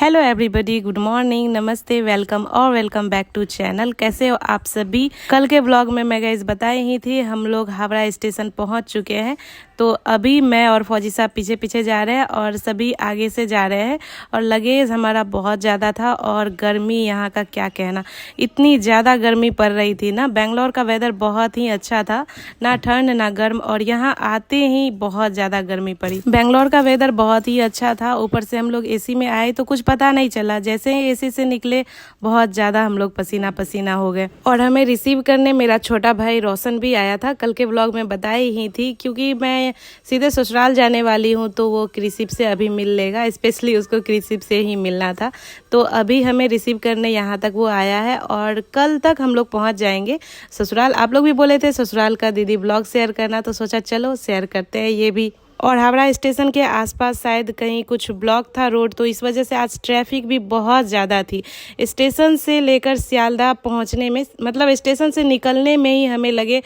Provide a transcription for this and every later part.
Hello everybody, good morning, नमस्ते, welcome और welcome back to channel. कैसे हो आप सभी। कल के ब्लॉग में मैं गाइस बताई ही थी हम लोग हावड़ा स्टेशन पहुंच चुके हैं। तो अभी मैं और फौजी साहब पीछे पीछे जा रहे हैं और सभी आगे से जा रहे हैं। और लगेज हमारा बहुत ज़्यादा था और गर्मी यहाँ का क्या कहना, इतनी ज़्यादा गर्मी पड़ रही थी ना। बेंगलोर का वेदर बहुत ही अच्छा था, ना ठंड ना गर्म, और यहाँ आते ही बहुत ज़्यादा गर्मी पड़ी। बेंगलोर का वेदर बहुत ही अच्छा था, ऊपर से हम लोग एसी में आए तो कुछ पता नहीं चला, जैसे ही एसी से निकले बहुत ज़्यादा हम लोग पसीना पसीना हो गए। और हमें रिसीव करने मेरा छोटा भाई रोशन भी आया था, कल के व्लॉग में बताई ही थी। क्योंकि मैं सीधे ससुराल जाने वाली हूँ तो वो क्रिसिप से अभी मिल लेगा, स्पेशली उसको क्रिसिप से ही मिलना था। तो अभी हमें रिसीव करने यहाँ तक वो आया है और कल तक हम लोग पहुँच जाएंगे ससुराल। आप लोग भी बोले थे ससुराल का दीदी ब्लॉग शेयर करना, तो सोचा चलो शेयर करते हैं ये भी। और हावड़ा स्टेशन के आसपास शायद कहीं कुछ ब्लॉक था रोड, तो इस वजह से आज ट्रैफिक भी बहुत ज़्यादा थी। स्टेशन से लेकर सियालदह पहुंचने में, मतलब स्टेशन से निकलने में ही हमें लगे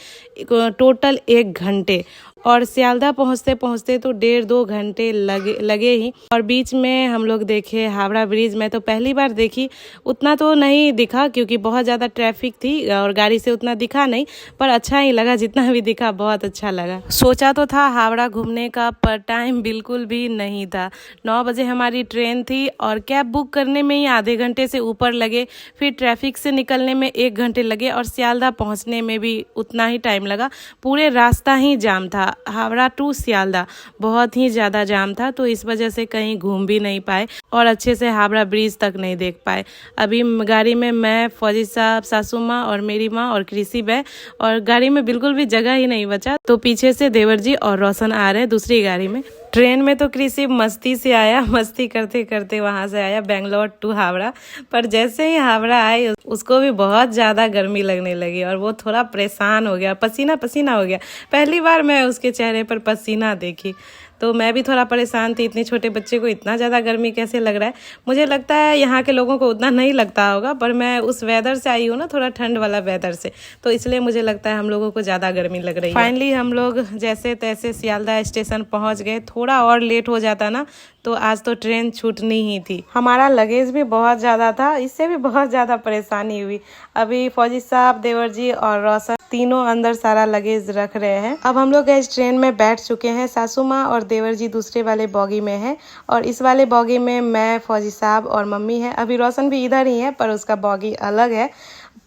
टोटल 1 घंटे, और सियालदह पहुंचते पहुंचते तो 1.5-2 घंटे लगे ही। और बीच में हम लोग देखे हावड़ा ब्रिज। मैं तो पहली बार देखी, उतना तो नहीं दिखा क्योंकि बहुत ज़्यादा ट्रैफिक थी और गाड़ी से उतना दिखा नहीं, पर अच्छा ही लगा, जितना भी दिखा बहुत अच्छा लगा। सोचा तो था हावड़ा घूमने का, पर टाइम बिल्कुल भी नहीं था। 9 बजे हमारी ट्रेन थी और कैब बुक करने में ही आधे घंटे से ऊपर लगे, फिर ट्रैफिक से निकलने में 1 घंटे लगे और सियालदह पहुँचने में भी उतना ही टाइम लगा। पूरे रास्ता ही जाम था, हावड़ा टू सियालदह बहुत ही ज़्यादा जाम था, तो इस वजह से कहीं घूम भी नहीं पाए और अच्छे से हावड़ा ब्रिज तक नहीं देख पाए। अभी गाड़ी में मैं, फौजी साहब, सासू माँ और मेरी माँ और क्रिसिप है, और गाड़ी में बिल्कुल भी जगह ही नहीं बचा। तो पीछे से देवर जी और रोशन आ रहे हैं दूसरी गाड़ी में। ट्रेन में तो क्रिसिप मस्ती से आया, मस्ती करते करते वहाँ से आया बेंगलोर टू हावड़ा। पर जैसे ही हावड़ा आए उसको भी बहुत ज़्यादा गर्मी लगने लगी और वो थोड़ा परेशान हो गया, पसीना पसीना हो गया। पहली बार मैं उसके चेहरे पर पसीना देखी, तो मैं भी थोड़ा परेशान थी। इतने छोटे बच्चे को इतना ज़्यादा गर्मी कैसे लग रहा है। मुझे लगता है यहाँ के लोगों को उतना नहीं लगता होगा, पर मैं उस वेदर से आई हूँ ना, थोड़ा ठंड वाला वेदर से, तो इसलिए मुझे लगता है हम लोगों को ज़्यादा गर्मी लग रही है। फाइनली हम लोग जैसे तैसे सियालदह स्टेशन पहुँच गए। थोड़ा और लेट हो जाता ना तो आज तो ट्रेन छूटनी ही थी। हमारा लगेज भी बहुत ज़्यादा था, इससे भी बहुत ज़्यादा परेशानी हुई। अभी फौजी साहब, देवर जी और रोशन तीनों अंदर सारा लगेज रख रहे हैं। अब हम लोग इस ट्रेन में बैठ चुके हैं। सासू माँ और देवर जी दूसरे वाले बॉगी में है और इस वाले बॉगी में मैं, फौजी साहब और मम्मी है। अभी रोशन भी इधर ही है, पर उसका बॉगी अलग है।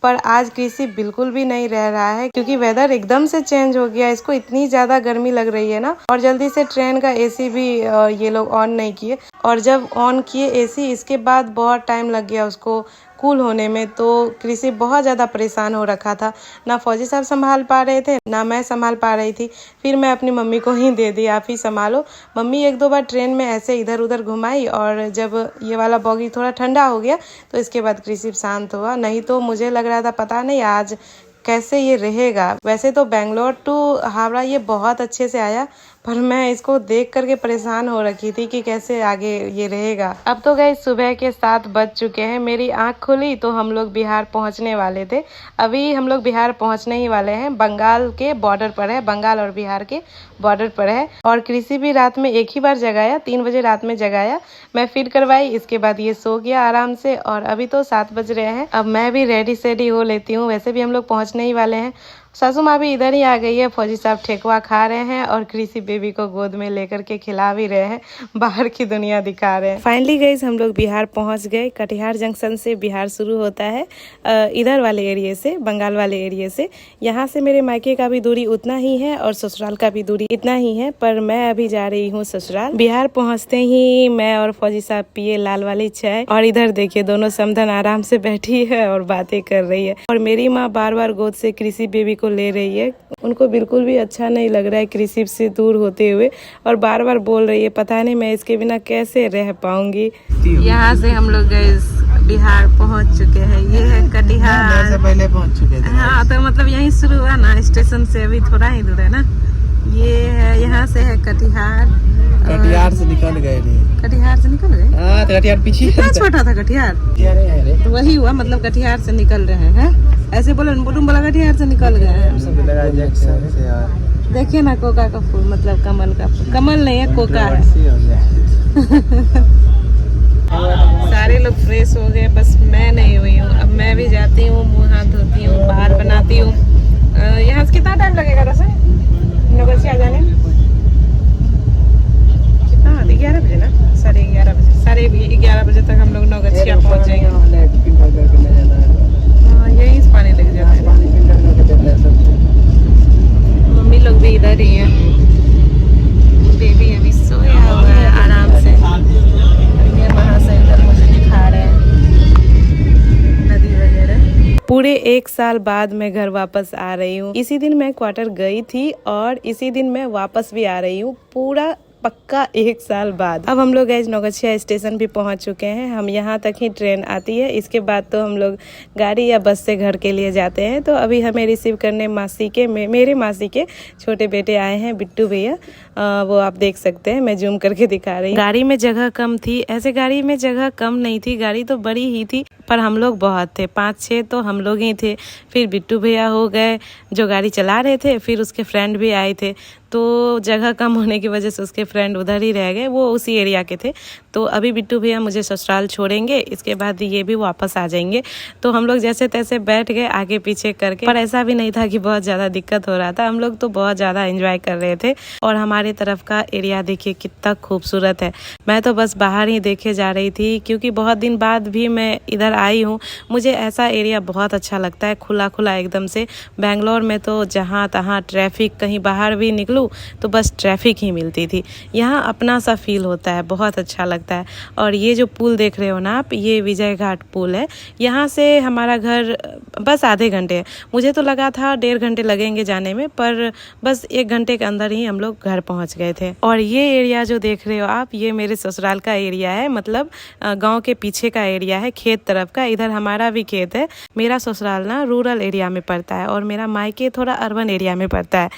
पर आज किसी बिल्कुल भी नहीं रह रहा है क्योंकि वेदर एकदम से चेंज हो गया। इसको इतनी ज्यादा गर्मी लग रही है ना, और जल्दी से ट्रेन का एसी भी ये लोग ऑन नहीं किए, और जब ऑन किए एसी, इसके बाद बहुत टाइम लग गया उसको कूल होने में। तो कृषि बहुत ज़्यादा परेशान हो रखा था, ना फौजी साहब संभाल पा रहे थे ना मैं संभाल पा रही थी। फिर मैं अपनी मम्मी को ही दे दी, आप ही संभालो। मम्मी 1-2 बार ट्रेन में ऐसे इधर उधर घुमाई, और जब ये वाला बॉगी थोड़ा ठंडा हो गया तो इसके बाद कृषि शांत हुआ। नहीं तो मुझे लग रहा था पता नहीं आज कैसे ये रहेगा। वैसे तो बेंगलोर टू हावड़ा ये बहुत अच्छे से आया, पर मैं इसको देख करके परेशान हो रखी थी कि कैसे आगे ये रहेगा। अब तो गए सुबह के 7 बज चुके हैं। मेरी आंख खुली तो हम लोग बिहार पहुंचने वाले थे। अभी हम लोग बिहार पहुंचने ही वाले हैं। बंगाल के बॉर्डर पर है, बंगाल और बिहार के बॉर्डर पर है। और कृषि भी रात में एक ही बार जगाया, 3 बजे रात में जगाया, मैं फीड करवाई, इसके बाद ये सो गया आराम से। और अभी तो 7 बज रहे हैं, अब मैं भी रेडी सेडी हो लेती हूँ। वैसे भी हम लोग पहुँचने ही वाले हैं। सासू माँ भी इधर ही आ गई है। फौजी साहब ठेकुआ खा रहे हैं और कृषि बेबी को गोद में लेकर के खिला भी रहे हैं, बाहर की दुनिया दिखा रहे हैं। फाइनली गाइस हम लोग बिहार पहुंच गए। कटिहार जंक्शन से बिहार शुरू होता है, इधर वाले एरिया से, बंगाल वाले एरिया से। यहाँ से मेरे मायके का भी दूरी उतना ही है और ससुराल का भी दूरी इतना ही है, पर मैं अभी जा रही हूँ ससुराल। बिहार पहुँचते ही मैं और फौजी साहब पिए लाल वाली चाय, और इधर देखिए दोनों समधन आराम से बैठी है और बातें कर रही है। और मेरी माँ बार बार गोद से कृषि बेबी को ले रही है। उनको बिल्कुल भी अच्छा नहीं लग रहा है कृषि से दूर होते हुए, और बार बार बोल रही है पता नहीं मैं इसके बिना कैसे रह पाऊंगी। यहाँ से हम लोग गए बिहार पहुंच चुके हैं। ये है कटिहार से पहले पहुंच चुके थे। हाँ, तो मतलब यहीं शुरू हुआ ना, स्टेशन से अभी थोड़ा ही दूर है ना। ये है, यहाँ से है कटिहार। कटिहार से निकल गए नहीं। कटिहार से निकल गए? हाँ, तो कटिहार पीछे कितना छोटा था कटिहार। तो वही हुआ, मतलब कटिहार से निकल रहे हैं। ऐसे बोलो बोला कटिहार से निकल गए हैं। देखिए ना कोका का फूल, मतलब कमल का फूल, कमल नहीं है कोका है। सारे फ्रेश हो गए, बस मैं नहीं हुई हूँ। अब मैं भी जाती हूँ, मुँह हाथ धोती हूँ, बाहर बनाती हूँ। यहाँ से कितना टाइम लगेगा रसोई नौगछिया जाने? कितना 11 बजे ना, 11:30 बजे तक हम लोग नौगछिया पहुँच जाएंगे। हाँ, यही से पानी लग जाता है। मम्मी लोग भी इधर ही हैं। बेबी अभी सोया हुआ है आराम से। ये वहाँ से इधर मुझे दिखा रहे हैं नदी वगैरह। पूरे 1 साल बाद मैं घर वापस आ रही हूँ। इसी दिन मैं क्वार्टर गई थी और इसी दिन मैं वापस भी आ रही हूँ, पूरा पक्का 1 साल बाद। अब हम लोग गए नौगछिया स्टेशन भी पहुंच चुके हैं। हम यहाँ तक ही ट्रेन आती है, इसके बाद तो हम लोग गाड़ी या बस से घर के लिए जाते हैं। तो अभी हमें रिसीव करने मेरे मासी के छोटे बेटे आए हैं, बिट्टू भैया। वो आप देख सकते हैं, मैं जूम करके दिखा रही हूँ। गाड़ी में जगह कम थी, ऐसे गाड़ी में जगह कम नहीं थी, गाड़ी तो बड़ी ही थी, पर हम लोग बहुत थे, 5-6 तो हम लोग ही थे। फिर बिट्टू भैया हो गए जो गाड़ी चला रहे थे, फिर उसके फ्रेंड भी आए थे। तो जगह कम होने की वजह से उसके फ्रेंड उधर ही रह गए, वो उसी एरिया के थे। तो अभी बिट्टू भैया मुझे ससुराल छोड़ेंगे, इसके बाद ये भी वापस आ जाएंगे। तो हम लोग जैसे तैसे बैठ गए आगे पीछे करके, पर ऐसा भी नहीं था कि बहुत ज़्यादा दिक्कत हो रहा था। हम लोग तो बहुत ज़्यादा एंजॉय कर रहे थे। और हमारे तरफ का एरिया देखिए कितना खूबसूरत है। मैं तो बस बाहर ही देखे जा रही थी, क्योंकि बहुत दिन बाद भी मैं इधर आई हूँ। मुझे ऐसा एरिया बहुत अच्छा लगता है, खुला खुला एकदम से। बेंगलोर में तो जहाँ तहाँ ट्रैफिक, कहीं बाहर भी निकलूँ तो बस ट्रैफिक ही मिलती थी। यहाँ अपना सा फील होता है, बहुत अच्छा लगता है। और ये जो पुल देख रहे हो ना आप, ये विजय घाट पुल है। यहाँ से हमारा घर बस आधे घंटे है। मुझे तो लगा था 1.5 घंटे लगेंगे जाने में, पर बस 1 घंटे के अंदर ही हम लोग घर पहुँच गए थे। और ये एरिया जो देख रहे हो आप, ये मेरे ससुराल का एरिया है, मतलब गाँव के पीछे का एरिया है, खेत तरफ का। इधर हमारा भी खेत है। मेरा ससुराल ना रूरल एरिया में पड़ता है और मेरा मायके थोड़ा अर्बन एरिया में पड़ता है।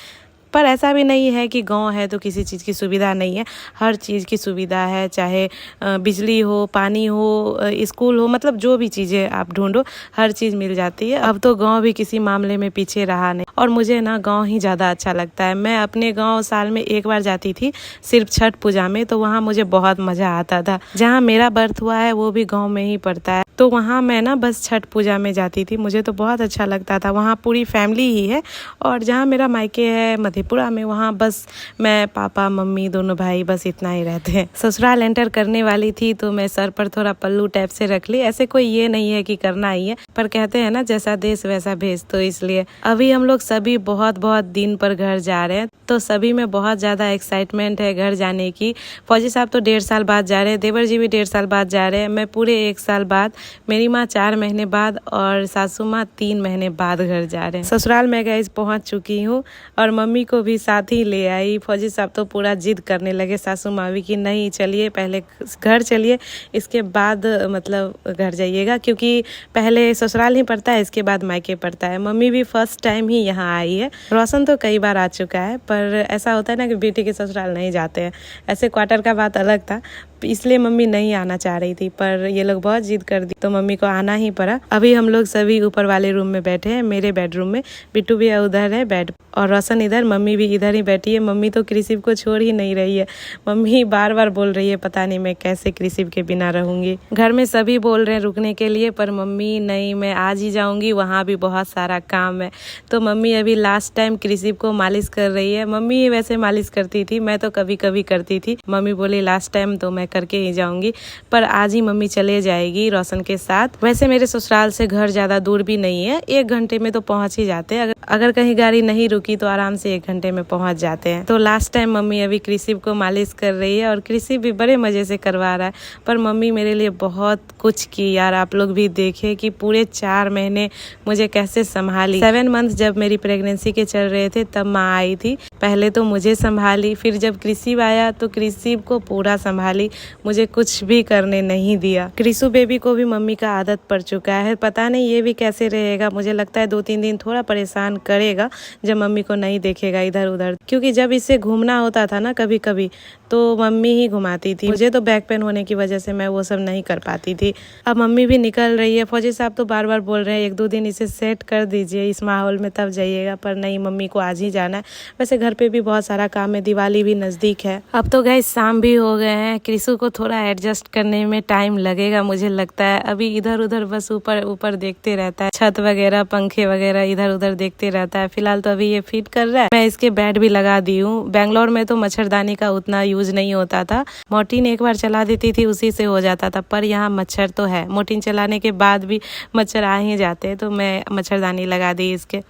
पर ऐसा भी नहीं है कि गांव है तो किसी चीज़ की सुविधा नहीं है, हर चीज़ की सुविधा है। चाहे बिजली हो, पानी हो, स्कूल हो, मतलब जो भी चीज़ें आप ढूंढो हर चीज़ मिल जाती है। अब तो गांव भी किसी मामले में पीछे रहा नहीं। और मुझे ना गांव ही ज़्यादा अच्छा लगता है। मैं अपने गांव साल में 1 बार जाती थी, सिर्फ छठ पूजा में, तो वहाँ मुझे बहुत मज़ा आता था। जहाँ मेरा बर्थ हुआ है वो भी गाँव में ही पड़ता है, तो वहाँ मैं ना बस छठ पूजा में जाती थी। मुझे तो बहुत अच्छा लगता था। वहाँ पूरी फैमिली ही है। और जहाँ मेरा मायके है मधेपुरा में, वहाँ बस मैं, पापा, मम्मी, दोनों भाई, बस इतना ही रहते हैं। ससुराल एंटर करने वाली थी तो मैं सर पर थोड़ा पल्लू टाइप से रख ली। ऐसे कोई ये नहीं है कि करना ही है, पर कहते हैं ना जैसा देश वैसा भेष, तो इसलिए अभी हम लोग सभी बहुत बहुत दिन पर घर जा रहे हैं। तो सभी में बहुत ज़्यादा एक्साइटमेंट है घर जाने की। फौजी साहब तो 1.5 साल बाद जा रहे हैं, देवर जी भी 1.5 साल बाद जा रहे हैं, मैं पूरे 1 साल बाद, मेरी माँ 4 महीने बाद और सासू माँ 3 महीने बाद घर जा रहे हैं। ससुराल में गाइस पहुँच चुकी हूँ और मम्मी को भी साथ ही ले आई। फौजी साहब तो पूरा जिद करने लगे, सासू माँ भी, कि नहीं चलिए पहले घर चलिए, इसके बाद मतलब घर जाइएगा, क्योंकि पहले ससुराल ही पड़ता है, इसके बाद मायके पड़ता है। मम्मी भी फर्स्ट टाइम ही यहाँ आई है। रोशन तो कई बार आ चुका है, पर ऐसा होता है ना कि बेटी के ससुराल नहीं जाते हैं। ऐसे क्वार्टर का बात अलग था, इसलिए मम्मी नहीं आना चाह रही थी, पर ये लोग बहुत जिद कर दी तो मम्मी को आना ही पड़ा। अभी हम लोग सभी ऊपर वाले रूम में बैठे हैं, मेरे बेडरूम में। बिट्टू भैया उधर है बेड और रोशन इधर, मम्मी भी इधर ही बैठी है। मम्मी तो कृषिव को छोड़ ही नहीं रही है। मम्मी बार बार बोल रही है पता नहीं मैं कैसे कृषिव के बिना रहूंगी। घर में सभी बोल रहे हैं रुकने के लिए, पर मम्मी नहीं, मैं आज ही जाऊंगी, वहाँ भी बहुत सारा काम है। तो मम्मी अभी लास्ट टाइम कृषिव को मालिश कर रही है। मम्मी वैसे मालिश करती थी, मैं तो कभी कभी करती थी। मम्मी बोली लास्ट टाइम तो मैं करके ही जाऊंगी, पर आज ही मम्मी चले जाएगी रोशन के साथ। वैसे मेरे ससुराल से घर ज्यादा दूर भी नहीं है, 1 घंटे में तो पहुंच ही जाते हैं। अगर कहीं गाड़ी नहीं रुकी तो आराम से 1 घंटे में पहुंच जाते हैं। तो लास्ट टाइम मम्मी अभी कृषिव को मालिश कर रही है और कृषिव भी बड़े मजे से करवा रहा है। पर मम्मी मेरे लिए बहुत कुछ की यार, आप लोग भी देखे कि पूरे 4 महीने मुझे कैसे संभाली। 7 मंथ जब मेरी प्रेगनेंसी के चल रहे थे तब माँ आई थी, पहले तो मुझे संभाली, फिर जब कृषिव आया तो कृषिव को पूरा संभाली, मुझे कुछ भी करने नहीं दिया। कृषु बेबी को भी मम्मी का आदत पड़ चुका है, पता नहीं ये भी कैसे रहेगा। मुझे लगता है 2-3 दिन थोड़ा परेशान करेगा जब मम्मी को नहीं देखेगा इधर उधर, क्योंकि जब इसे घूमना होता था ना कभी कभी तो मम्मी ही घुमाती थी। मुझे तो बैक पेन होने की वजह से मैं वो सब नहीं कर पाती थी। अब मम्मी भी निकल रही है। फौजी साहब तो बार बार बोल रहे हैं 1-2 दिन इसे सेट कर दीजिए इस माहौल में तब जाइएगा, पर नहीं, मम्मी को आज ही जाना है। वैसे घर पे भी बहुत सारा काम है, दिवाली भी नजदीक है। अब तो गाइस शाम भी हो गए हैं, कृषि रिसु को थोड़ा एडजस्ट करने में टाइम लगेगा मुझे लगता है। अभी इधर उधर बस ऊपर ऊपर देखते रहता है, छत वगैरह पंखे वगैरह इधर उधर देखते रहता है। फिलहाल तो अभी ये फीड कर रहा है। मैं इसके बेड भी लगा दी हूँ। बेंगलोर में तो मच्छरदानी का उतना यूज नहीं होता था, मोर्टीन एक बार चला देती थी उसी से हो जाता था, पर यहाँ मच्छर तो है। मोर्टीन चलाने के बाद भी मच्छर आ ही जाते हैं, तो मैं मच्छरदानी लगा दी इसके।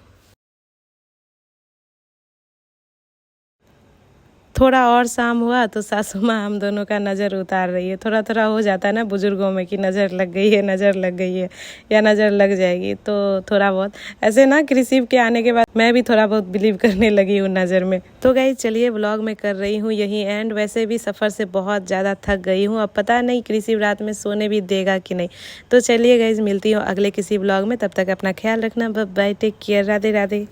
थोड़ा और शाम हुआ तो सासू माँ हम दोनों का नज़र उतार रही है। थोड़ा थोड़ा हो जाता है ना बुजुर्गों में कि नज़र लग गई है, नज़र लग गई है या नज़र लग जाएगी, तो थोड़ा बहुत ऐसे ना कृषि के आने के बाद मैं भी थोड़ा बहुत बिलीव करने लगी हूँ नज़र में। तो गाइस चलिए व्लॉग में कर रही हूँ यही एंड। वैसे भी सफ़र से बहुत ज़्यादा थक गई हूँ, अब पता नहीं कृषि रात में सोने भी देगा कि नहीं। तो चलिए गाइस मिलती हूँ अगले किसी व्लॉग में, तब तक अपना ख्याल रखना। Bye, take care, Radhe Radhe.